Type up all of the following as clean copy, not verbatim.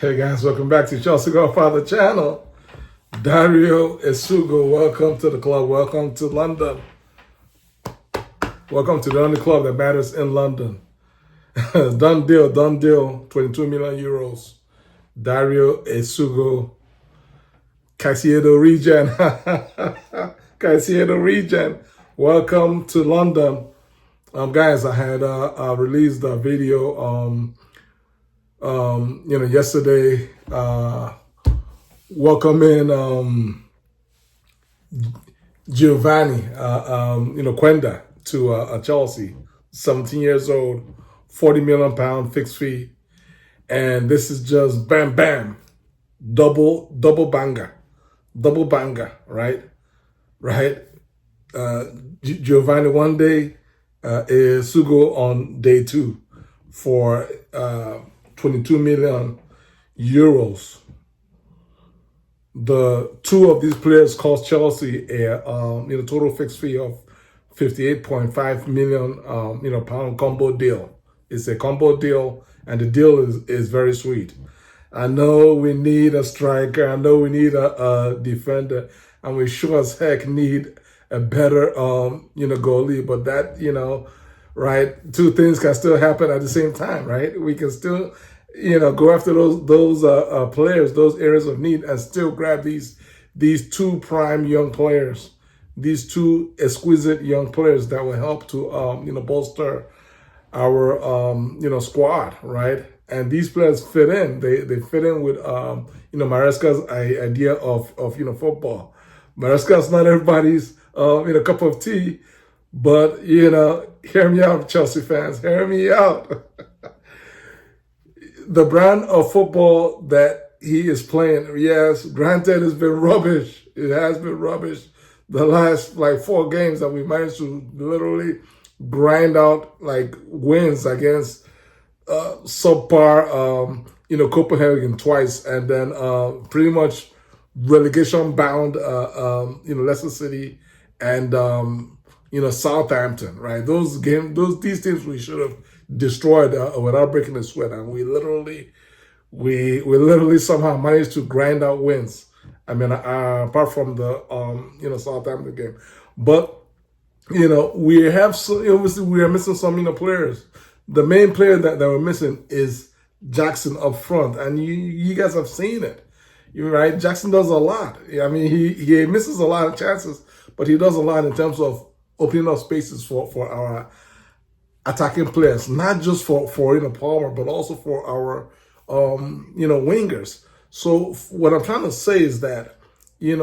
Hey guys, welcome back to Chelsea Godfather channel. Dario Essugo, welcome to the club. Welcome to London. Welcome to the only club that matters in London. Done deal, 22 million euros. Dario Essugo, Caicedo region. Caicedo region. Welcome to London. Guys, I had released a video yesterday, welcoming Giovanni, Quenda to Chelsea, 17 years old, 40 million pound fixed fee. And this is just bam, bam, double banger, right? Giovanni one day, Essugo on day two for 22 million euros. The two of these players cost Chelsea a total fixed fee of 58.5 million pound combo deal. It's a combo deal, and the deal is very sweet. I know we need a striker. I know we need a defender, and we sure as heck need a better goalie. But that right, two things can still happen at the same time, right? We can still go after those players, those areas of need, and still grab these two prime young players, these two exquisite young players that will help to bolster our squad, right? And these players fit in. They fit in with Maresca's idea of football. Maresca's not everybody's cup of tea, but hear me out, Chelsea fans. Hear me out. The brand of football that he is playing, yes, granted, it's been rubbish. It has been rubbish. The last 4 games that we managed to literally grind out wins against subpar, Copenhagen twice, and then pretty much relegation bound, Leicester City and Southampton, right? These teams we should have destroyed without breaking a sweat, and we literally somehow managed to grind out wins. I mean, apart from the Southampton game, but we have obviously we are missing some players. The main player that we're missing is Jackson up front, and you guys have seen it. You're right. Jackson does a lot. I mean, he misses a lot of chances, but he does a lot in terms of opening up spaces for our attacking players, not just for Palmer, but also for our wingers. So what I'm trying to say is that in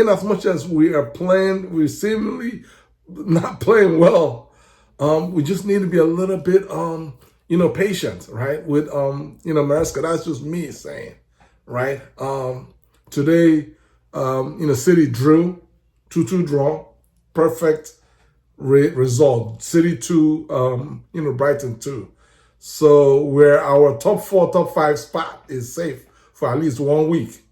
as much as we are playing, we're seemingly not playing well. We just need to be a little bit patient, right? With Maresca. That's just me saying, right? Today, City drew 2-2 draw, perfect result. City 2, Brighton 2. So where our top 4, top 5 spot is safe for at least 1 week,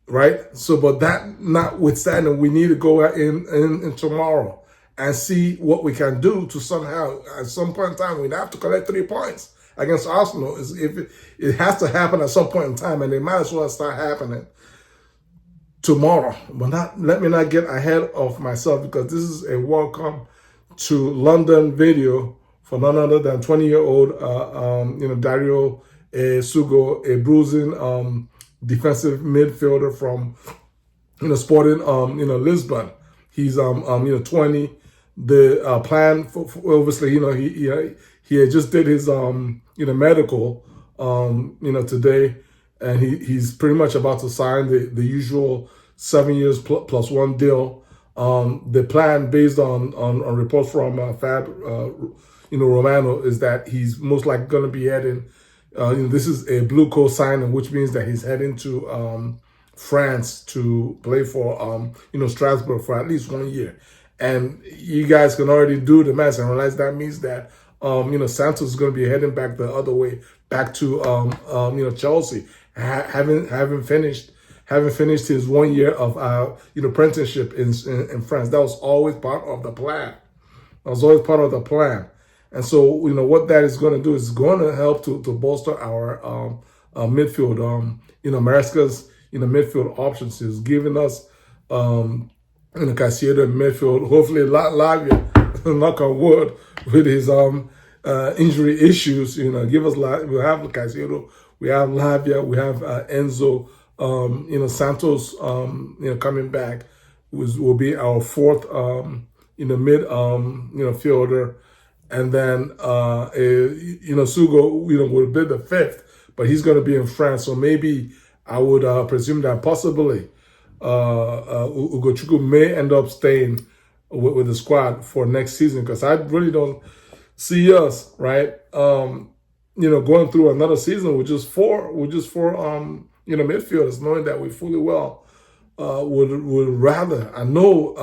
right? So, but that notwithstanding, we need to go in tomorrow and see what we can do to somehow, at some point in time, we have to collect 3 points against Arsenal. It has to happen at some point in time, and it might as well start happening tomorrow. But let me not get ahead of myself, because this is a welcome to London video for none other than 20-year-old Dario Essugo, a bruising defensive midfielder from Sporting Lisbon. He's 20. The plan for obviously he had just did his medical today, and he's pretty much about to sign the usual 7 years plus 1 deal. The plan, based on reports from Fab Romano, is that he's most likely going to be heading. This is a blue coat signing, which means that he's heading to France to play for Strasbourg for at least 1 year. And you guys can already do the math and realize that means that Santos is going to be heading back the other way, back to Chelsea, having finished his 1 year of apprenticeship in France. That was always part of the plan. And so, what that is going to do is going to help to bolster our midfield. Maresca's midfield options. He's giving us Caicedo in midfield. Hopefully, Lavia, knock on wood, with his injury issues. Give us we have Caicedo, we have Lavia, we have Enzo. Santos. Coming back will be our fourth. Mid. Fielder, and then Sugo. Will be the fifth, but he's going to be in France, so maybe I would presume that possibly Ugochukwu may end up staying with the squad for next season, because I really don't see us going through another season with just four midfielders, knowing that we fully well would rather. I know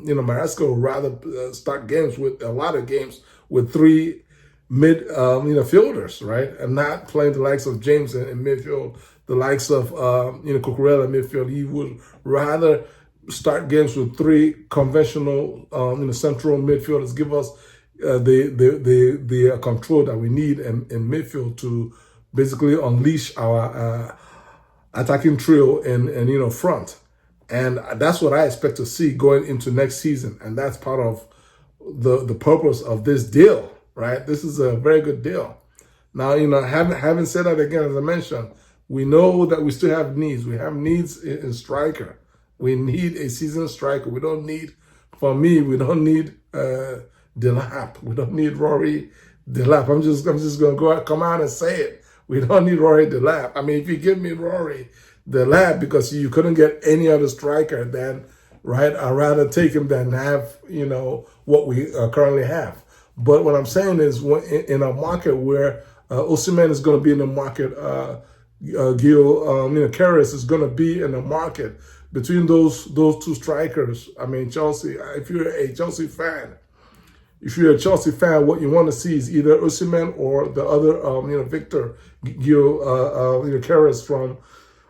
Maresca would rather start games with a lot of games with three fielders, right, and not playing the likes of James in midfield, the likes of Cucurella in midfield. He would rather start games with three conventional central midfielders, give us the control that we need in midfield to basically unleash our attacking trio in front. And that's what I expect to see going into next season. And that's part of the purpose of this deal, right? This is a very good deal. Now, having said that, again, as I mentioned, we know that we still have needs. We have needs in striker. We need a seasoned striker. We don't need Delap. We don't need Rory Delap. I'm just gonna come out and say it. We don't need Rory Delap. I mean, if you give me Rory Delap because you couldn't get any other striker, then right, I'd rather take him than have what we currently have. But what I'm saying is, in a market where Osimhen is going to be in the market, Gil Karras is going to be in the market. Between those two strikers, I mean, Chelsea. If you're a Chelsea fan, what you want to see is either Osimhen or the other, Victor Gil Karras from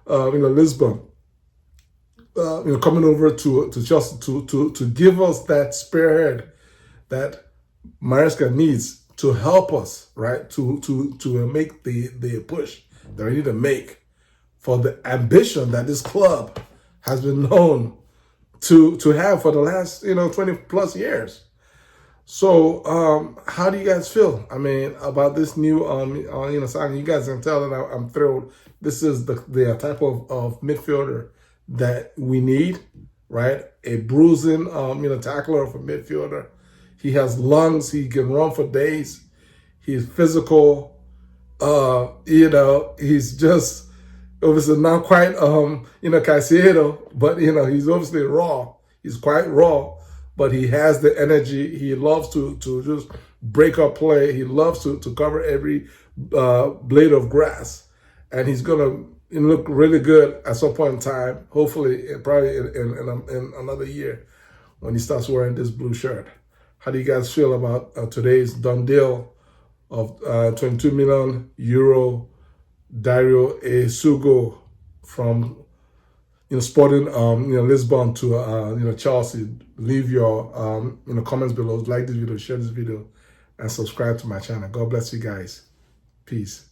Lisbon. Coming over to Chelsea to give us that spearhead that Maresca needs to help us, right, to make the push that we need to make for the ambition that this club has been known to have for the last 20 plus years. So how do you guys feel? I mean, about this new signing? You guys can tell that I'm thrilled. This is the type of midfielder that we need, right? A bruising tackler for midfielder. He has lungs. He can run for days. He's physical. He's just obviously not quite Caicedo, but he's obviously raw. He's quite raw, but he has the energy. He loves to just break up play. He loves to cover every blade of grass, and he's gonna look really good at some point in time. Hopefully, probably in another year when he starts wearing this blue shirt. How do you guys feel about today's done deal of 22 million euro Dario Essugo from Sporting Lisbon to Chelsea? Leave your comments below. Like this video, share this video, and subscribe to my channel. God bless you guys. Peace.